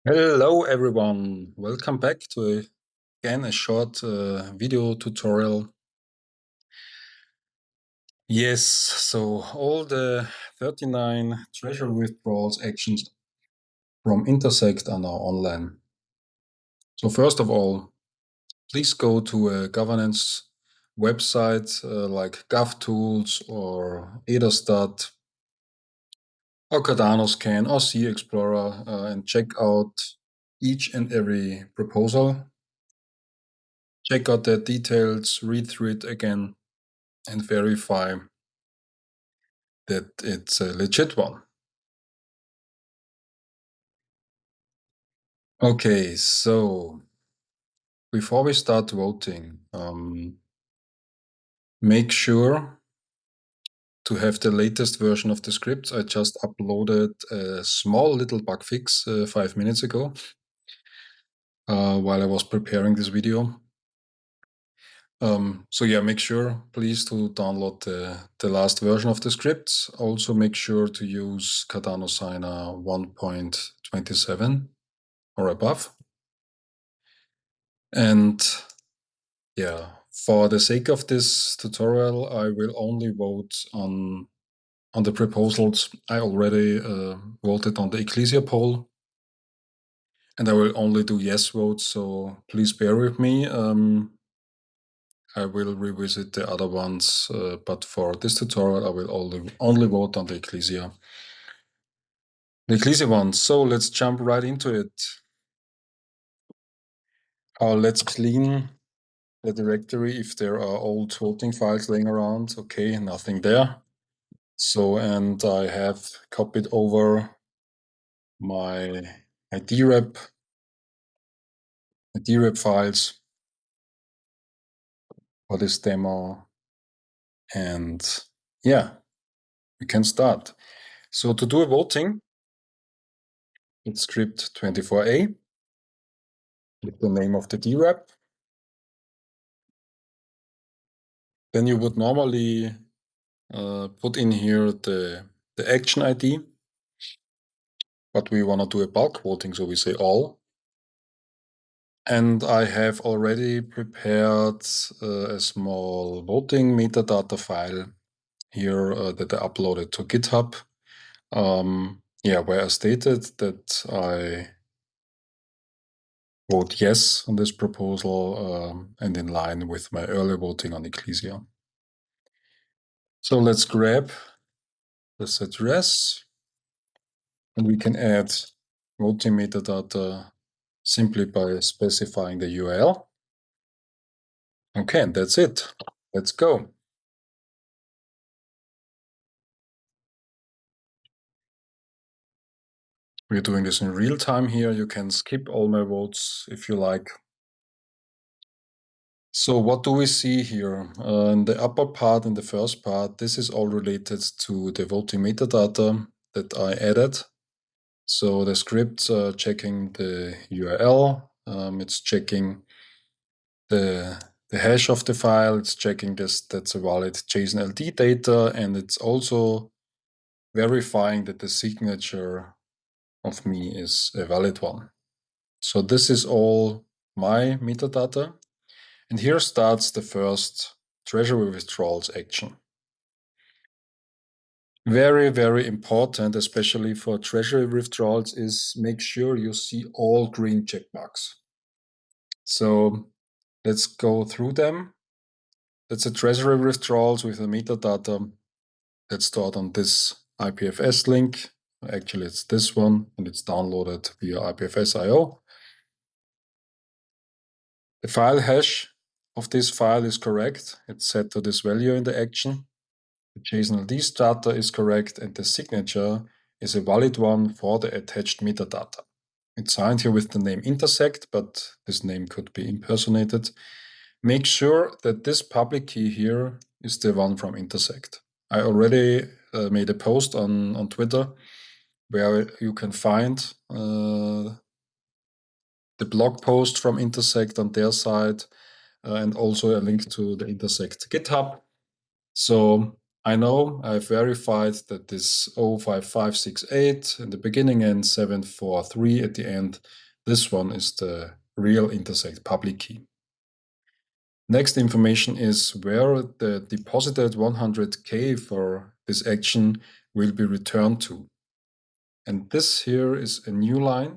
Hello everyone, welcome back to again a short video tutorial. Yes, so all the 39 treasury withdrawals actions from Intersect are now online. So first of all, please go to a governance website like GovTools or Ederstat or Cardano Scan or Sea Explorer and check out each and every proposal. Check out the details, read through it again, and verify that it's a legit one. Okay, so before we start voting, make sure to have the latest version of the scripts. I just uploaded a small little bug fix 5 minutes ago while I was preparing this video. So yeah, make sure please to download the last version of the scripts. Also make sure to use Cardano Signer 1.27 or above. And yeah, for the sake of this tutorial, I will only vote on the proposals. I already voted on the Ecclesia poll, and I will only do yes votes, so please bear with me. I will revisit the other ones, but for this tutorial, I will only vote on the Ecclesia one. So let's jump right into it. Let's clean the directory if there are old voting files laying around. Okay, nothing there. So, and I have copied over my DREP files for this demo. And yeah, we can start. So to do a voting, it's script 24A with the name of the DREP. Then you would normally put in here the action ID, but we want to do a bulk voting, so we say all. And I have already prepared a small voting metadata file here that I uploaded to GitHub. Where I stated that I vote yes on this proposal and in line with my earlier voting on Ecclesia. So let's grab this address and we can add voting metadata simply by specifying the URL. Okay, and that's it. Let's go. We're doing this in real time here. You can skip all my votes if you like. So what do we see here? In the upper part, in the first part, this is all related to the voting metadata that I added. So the scripts are checking the URL, it's checking the hash of the file, it's checking that's a valid JSON LD data, and it's also verifying that the signature of me is a valid one. So this is all my metadata. And here starts the first Treasury-Withdrawals action. Very, very important, especially for Treasury-Withdrawals, is make sure you see all green checkmarks. So let's go through them. That's a Treasury-Withdrawals with a metadata that's stored on this IPFS link. Actually, it's this one, and it's downloaded via IPFS.io. The file hash of this file is correct. It's set to this value in the action. The JSON LD starter is correct, and the signature is a valid one for the attached metadata. It's signed here with the name Intersect, but this name could be impersonated. Make sure that this public key here is the one from Intersect. I already made a post on Twitter where you can find the blog post from Intersect on their site and also a link to the Intersect GitHub. So I know I've verified that this 05568 in the beginning and 743 at the end, this one is the real Intersect public key. Next information is where the deposited 100K for this action will be returned to. And this here is a new line.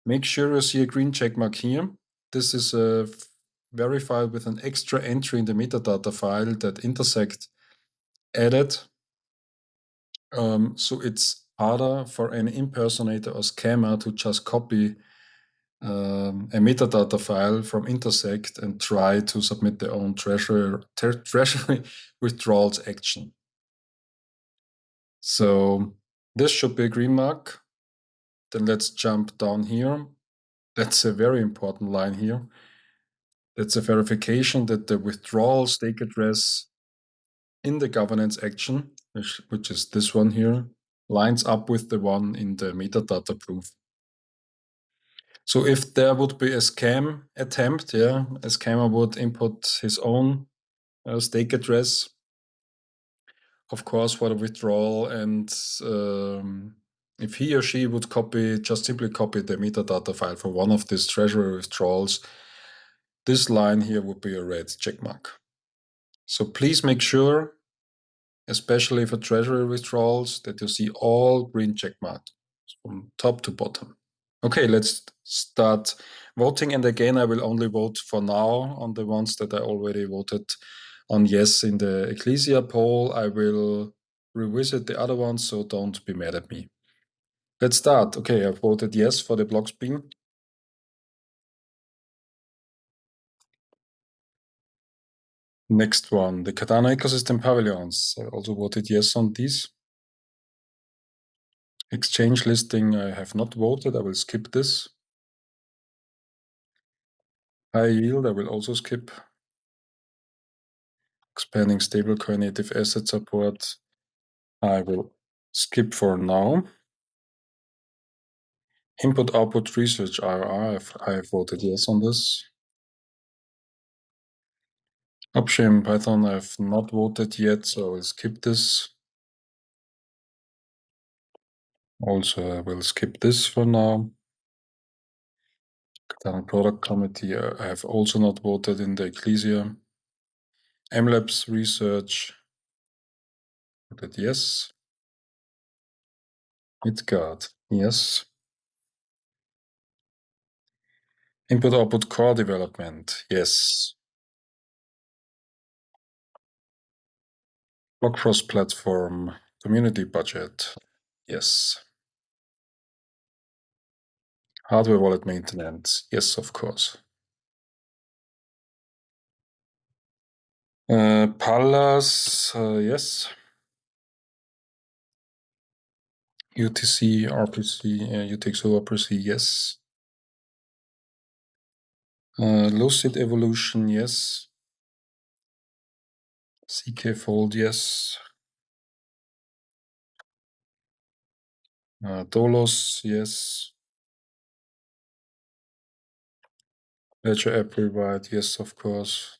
Make sure you see a green check mark here. This is verified with an extra entry in the metadata file that Intersect added. So it's harder for an impersonator or scammer to just copy a metadata file from Intersect and try to submit their own treasury withdrawals action. So this should be a green mark. Then let's jump down here. That's a very important line here. That's a verification that the withdrawal stake address in the governance action, which is this one here, lines up with the one in the metadata proof. So if there would be a scam attempt, a scammer would input his own stake address, of course, for the withdrawal, and if he or she would simply copy the metadata file for one of these treasury withdrawals, this line here would be a red check mark. So please make sure, especially for treasury withdrawals, that you see all green check marks from top to bottom. Okay, let's start voting. And again, I will only vote for now on the ones that I already voted on yes in the Ecclesia poll. I will revisit the other ones, so don't be mad at me. Let's start. Okay, I voted yes for the Blockspin. Next one, the Cardano ecosystem pavilions. I also voted yes on these. Exchange listing, I have not voted. I will skip this. High yield, I will also skip. Expanding stablecoin native asset support, I will skip for now. Input-output research IRR, I have voted yes on this. Upstream Python, I have not voted yet, so I will skip this. Also, I will skip this for now. Cardano Product Committee, I have also not voted in the Ecclesia. MLabs Research, voted yes. Midgard, yes. Input-output core development, yes. Block cross-platform community budget, yes. Hardware wallet maintenance, yes, of course. Pallas, yes. UTC, RPC, UTXO, RPC, yes. Lucid Evolution, yes. CK Fold, yes. Dolos, yes. Ledger App Rewrite, yes, of course.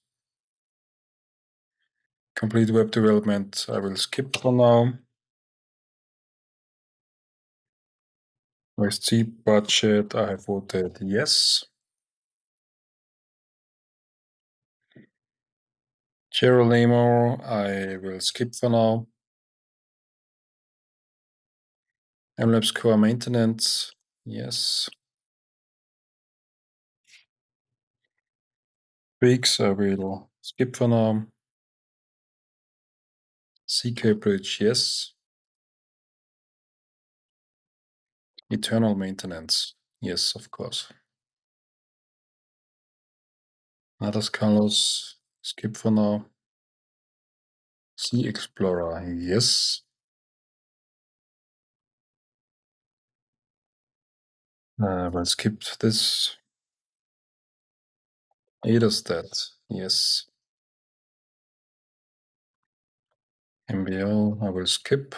Complete web development, I will skip for now. C budget, I have voted yes. Gerolamo, I will skip for now. MLabs core maintenance, yes. Tweaks, I will skip for now. CK Bridge, yes. Eternal maintenance, yes, of course. Others Carlos, skip for now. Sea Explorer, yes. We'll skip this. Adastat, yes. MBO, I will skip.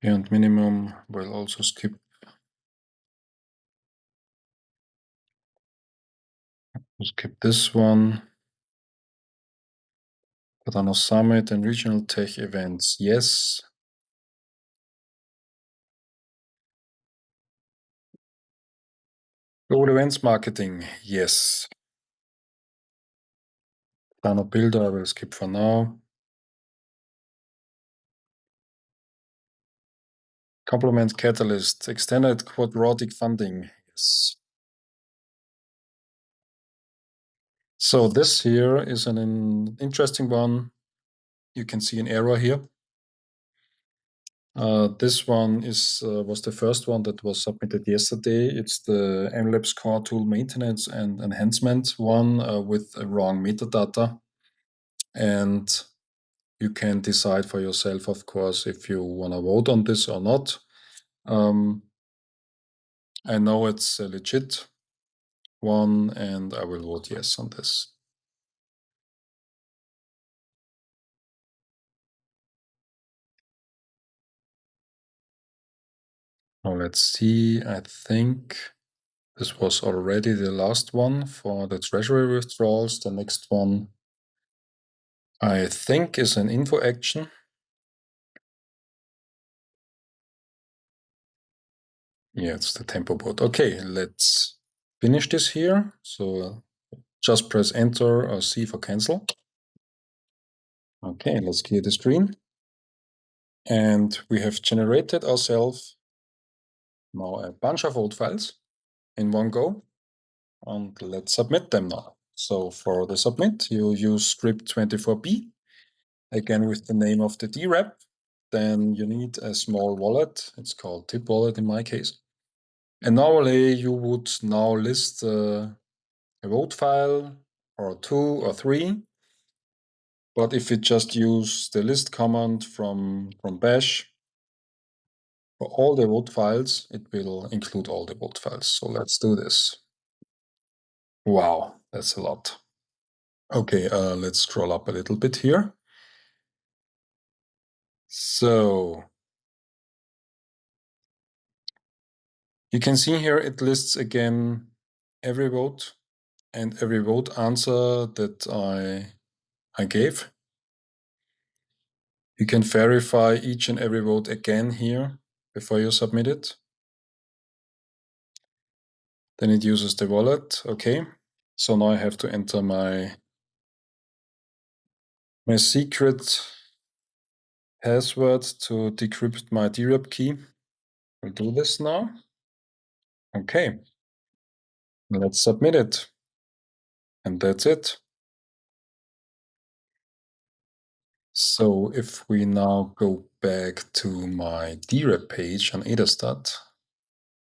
Beyond minimum, we'll also skip. We'll skip this one. Cardano Summit and regional tech events, yes. Global events marketing, yes. Cardano Builder, I will skip for now. Complement Catalyst, extended quadratic funding, yes. So this here is an interesting one. You can see an error here. This one was the first one that was submitted yesterday. It's the MLabs Core Tool Maintenance and Enhancement one with a wrong metadata. And you can decide for yourself, of course, if you want to vote on this or not. I know it's a legit one, and I will vote yes on this. Now let's see. I think this was already the last one for the Treasury-Withdrawals. The next one, I think, is an info action. Yeah, it's the tempo bot. Okay, let's finish this here. So just press Enter or C for cancel. Okay, let's clear the screen. And we have generated ourselves now a bunch of old files in one go. And let's submit them now. So for the submit, you use script 24b, again with the name of the DREP. Then you need a small wallet. It's called tip wallet in my case. And normally you would now list a vote file or 2 or 3. But if you just use the list command from bash for all the vote files, it will include all the vote files. So let's do this. Wow, that's a lot. Okay, let's scroll up a little bit here. So you can see here it lists again every vote and every vote answer that I gave. You can verify each and every vote again here before you submit it. Then it uses the wallet. Okay. So now I have to enter my secret password to decrypt my DREP key. We'll do this now. Okay. Let's submit it. And that's it. So if we now go back to my DREP page on Etherstat,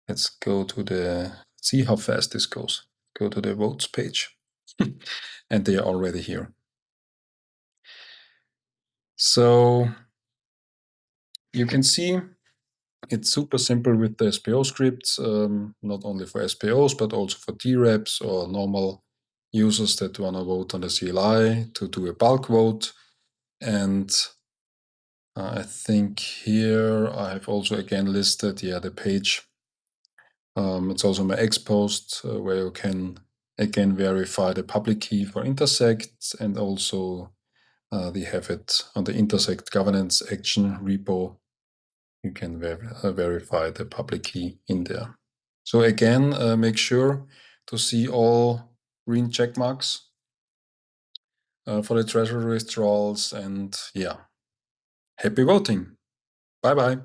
let's go to see how fast this goes. Go to the votes page. And they are already here. So you can see it's super simple with the SPO-Scripts, not only for SPOs, but also for DREPs or normal users that want to vote on the CLI to do a bulk vote. And I think here I have also again listed, the page. It's also my X post where you can again verify the public key for Intersect, and also we have it on the Intersect governance action repo. You can verify the public key in there. So again, make sure to see all green check marks for the Treasury withdrawals, and happy voting. Bye-bye.